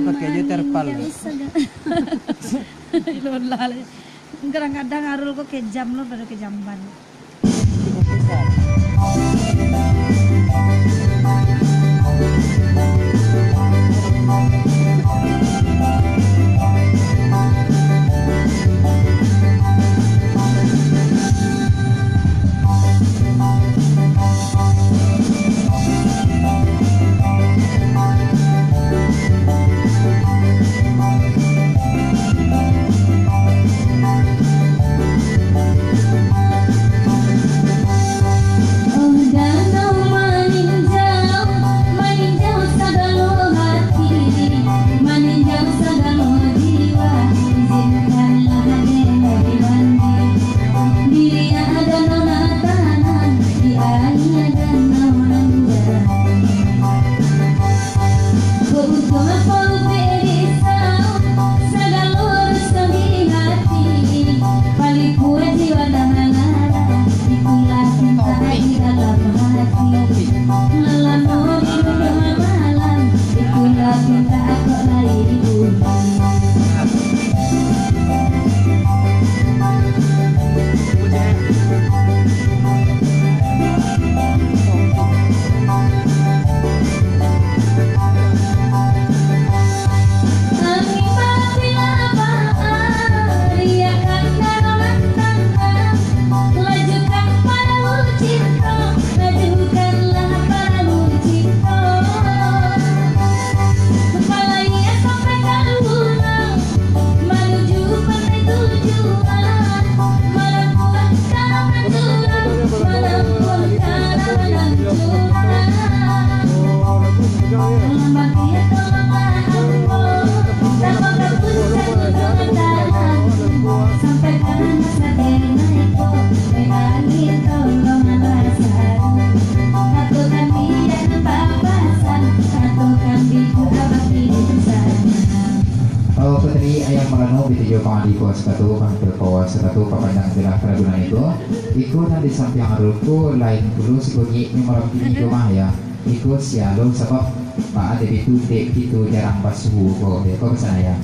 pakai aja terpal. Bisa ilon lala. Kadang-kadang arul kok ke jam lo baru ke jamban. Cukup besar. Satu papandang jelas Ragunan itu nanti samping arulku lain dulu sekunyi ini malam ini cuma ya ikut sialo sebab pak ada itu dek itu jarang basuh kok dek kok kesana ya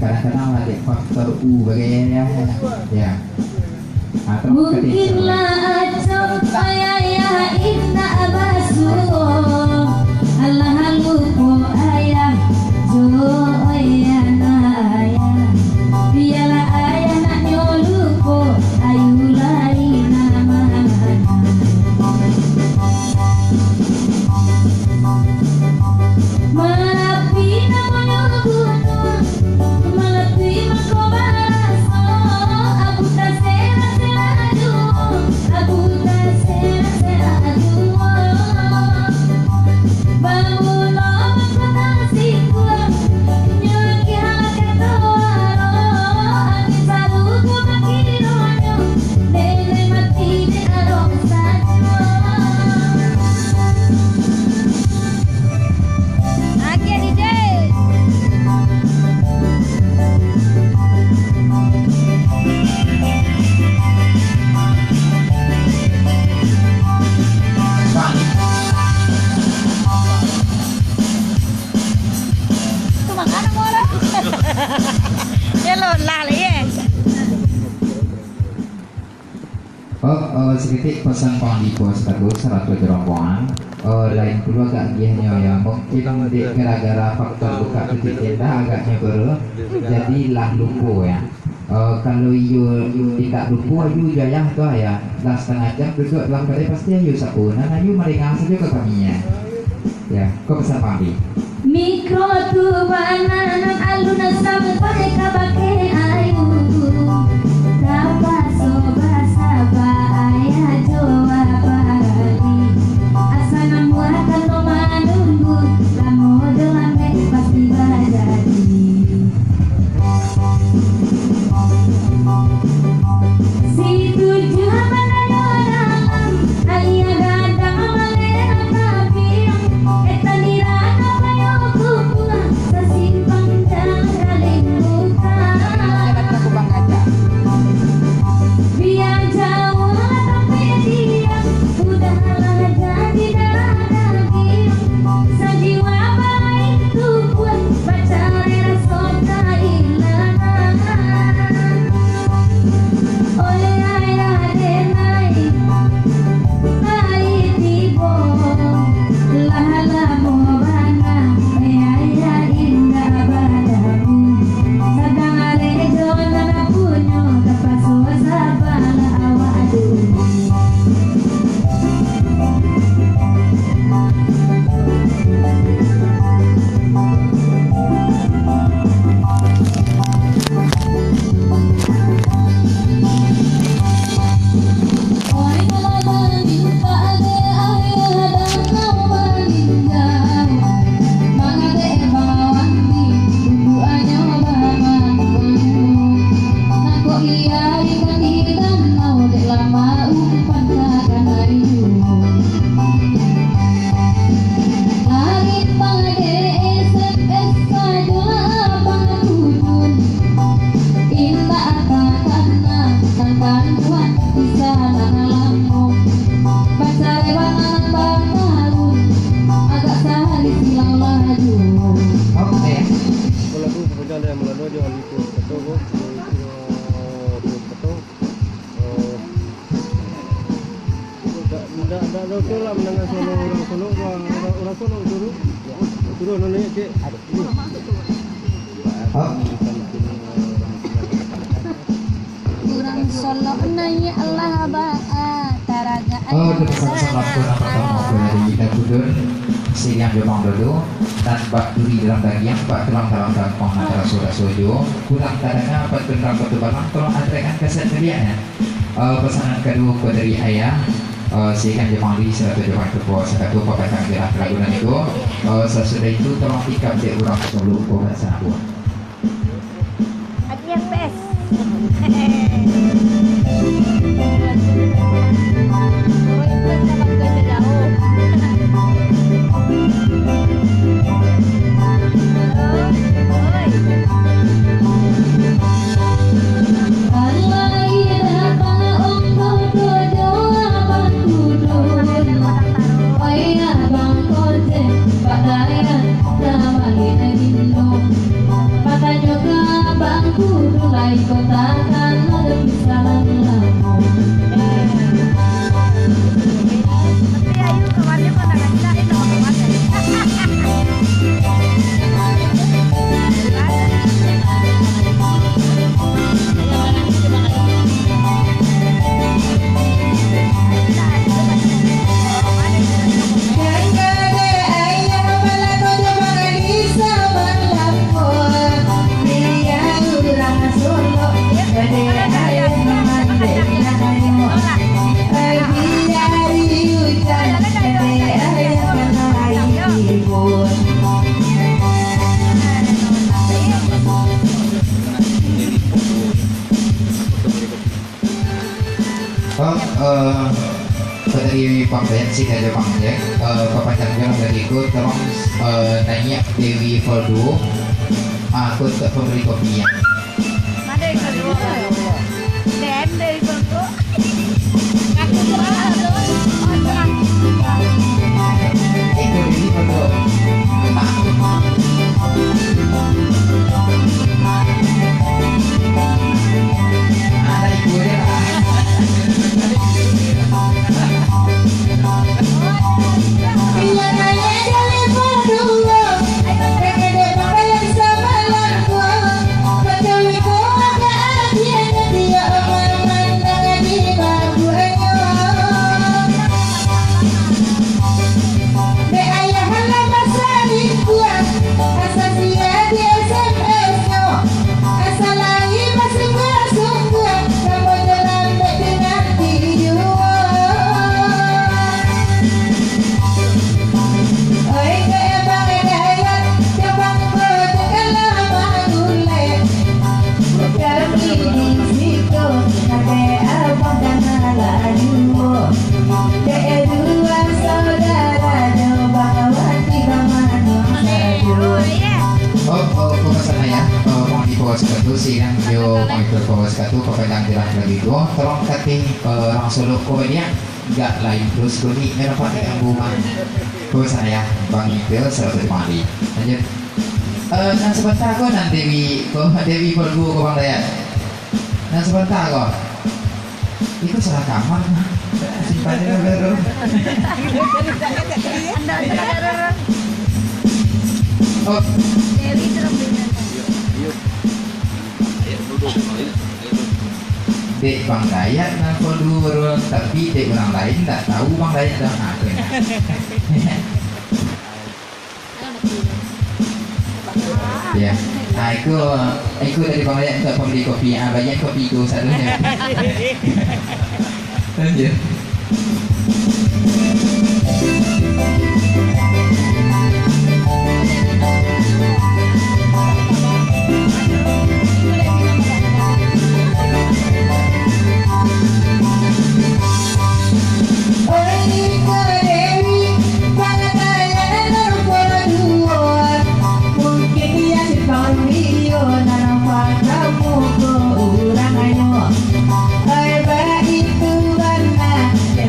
kadang-kadang ada faktor bagaimana ya mungkinlah acau ayah inna basuh Allah haluku ayah jo ayah na ayah biarlah ayah nak nyoluko ayu lain nama malapi namanya gunung malapi makobaraso aku tak seradu aku tak seradu bangun aku tak sikuat nyoki halakan tawaro angin saluku makironyo nene mati de arok sajo Aki DJ tu makan bola ya lo lali ya sedikit pesan di pos status 100 rombongan lain dulu agak giahnya ya mungkin gara-gara faktor buka titik tenda agaknya baru jadi lah lupa ya kalau you tidak lupa you jaya tuh ya dah setengah jam duduk dalam kedai pasti you sapunan you meringang saja ke kaminya ya kok pesan pagi mikro tu bananan aluna sampai kabake ayu dapat soba saba ayah joa pagi asana muatan no manunggu lamo delame pasti bajadi si tujuh mana dalam ayah gadang malera kabirang eta dirana bayo kupula sasimpang jalan muka Tidak betul lah mendengar Solo orang Solo orang Solo turun nanya cik. Kurang Solo nanya Allah taraga. Itu pesan-pesan kurang pertama dari kita kudun Sirian Jomong dulu dan bak duri dalam bagian bak tulang-tulang kampung antara surat sojo kurang tadanya bak beneran batu balang tolong antrekan keset kalian ya. Pesanan kedua dari ayah Sirian Jomong di serata Jomong Kepo satu pepatang gerak keragunan itu sesudah itu tolong tikap di urang Solo buat sana buat Aku yang best. dari panggilan sih dari panggilan kepanjangan dari itu tolong nanya Dewi Voldo aku tak pembeli kopinya Mana yang kedua? Dan dari Bangko. Aku berada itu Dewi Voldo ada ibu ya tolong katih orang Solo komedia nggak lain terus bunyi merah pakai gabungan ke saya Bang Ipil selalu mari lanjut nah sebentar kok nanti Dewi Volgo ke Bang Dayat nah sebentar kok itu salah kamar simpannya baru oh Dewi terus dek Bang Dayat dan Voldo tapi dek orang lain tak tahu Bang Dayat dan aku ya nah aku dari Bang Dayat untuk pembeli kopi banyak kopi itu satunya lanjut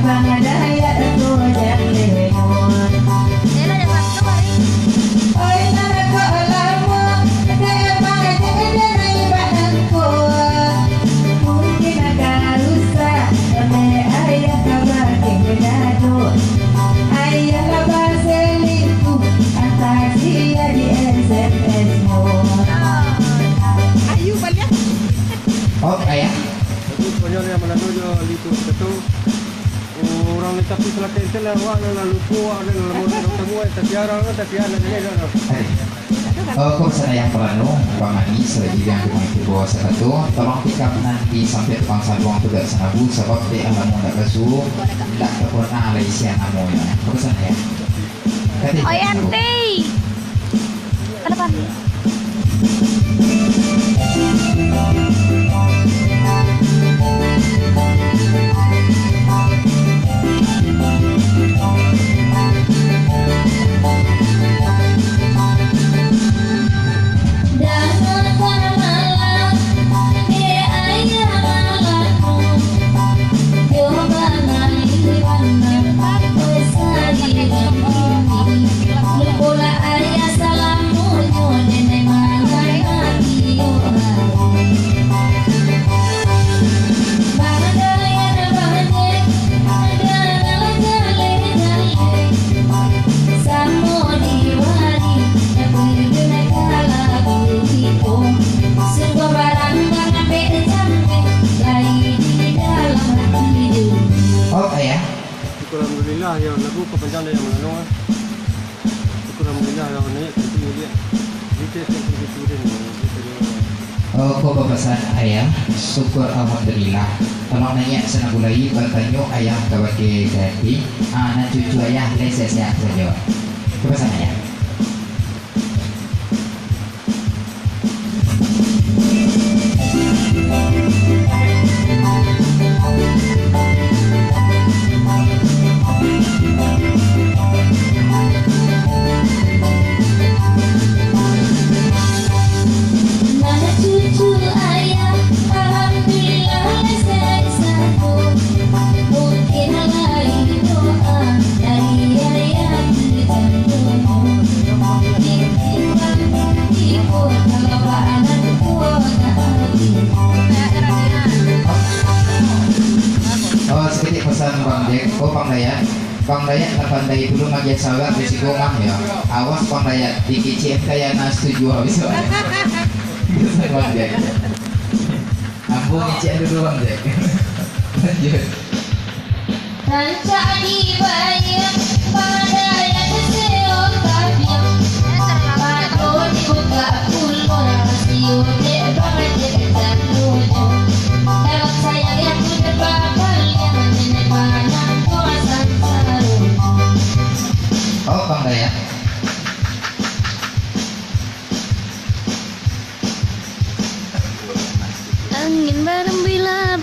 Bang ada pelatih itu lah, wah nang lupa, ada nang mau ketemu, tapi orang tapi anak ini dah. Kok sana yang perlu pamani selagi yang di bawah satu tolong pick up nanti sampai tukang saluang tidak sanabu sebab di alam tidak kesu tidak pernah ada isian amu ya. Kok sana ya? Oh ente. Ke depan. Alhamdulillah yang lagu kepanjang yang mana Alhamdulillah yang naik itu dia detail Kok pesan ayam syukur alhamdulillah tolong nanya senabulai bertanya ayam kawaki ganti anak cucu ayah leses ya saja pesan ayam Bang Dayat pandai dulu ngajian sahabat di Sigomah ya. Awas Bang Dayat dikicip kayak nas tujuh habis. Bang Dayat. Ambo ngicip dulu Bang Dayat. Lanjut. Rancani bayang pada yang keseok kabiang. Pato dibuka pulau rasio dek banget jadi terlucu. Dalam sayang yang sudah bakal yang nenek panah kuasan sarung. Oh Bang Dayat. Angin berembila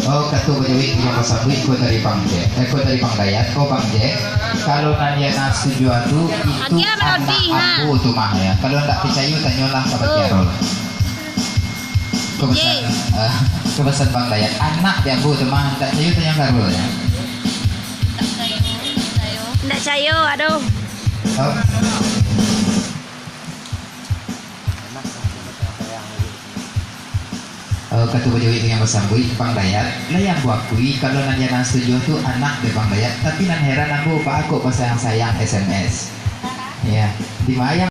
Oh katu bajawik yang pasabui ko dari Bang Jack. Ko dari Bang Dayat. Oh Bang Jack. Kalau nanya nas tujuh itu anak aku tuh mah ya. Kalau tidak percaya tanyalah kepada Carol. Kebesan Bang Dayat. Anak dia bu tuh mah tak percaya tanya Carol ya. Nggak cayo, aduh. Oh. Katu bajawik yang pasabui Bang Dayat. Lah yang gua akui kalau nanya nas tujuh itu anak dia Bang Dayat. Tapi nan heran aku pak aku pas sayang SMS. Ya, di mana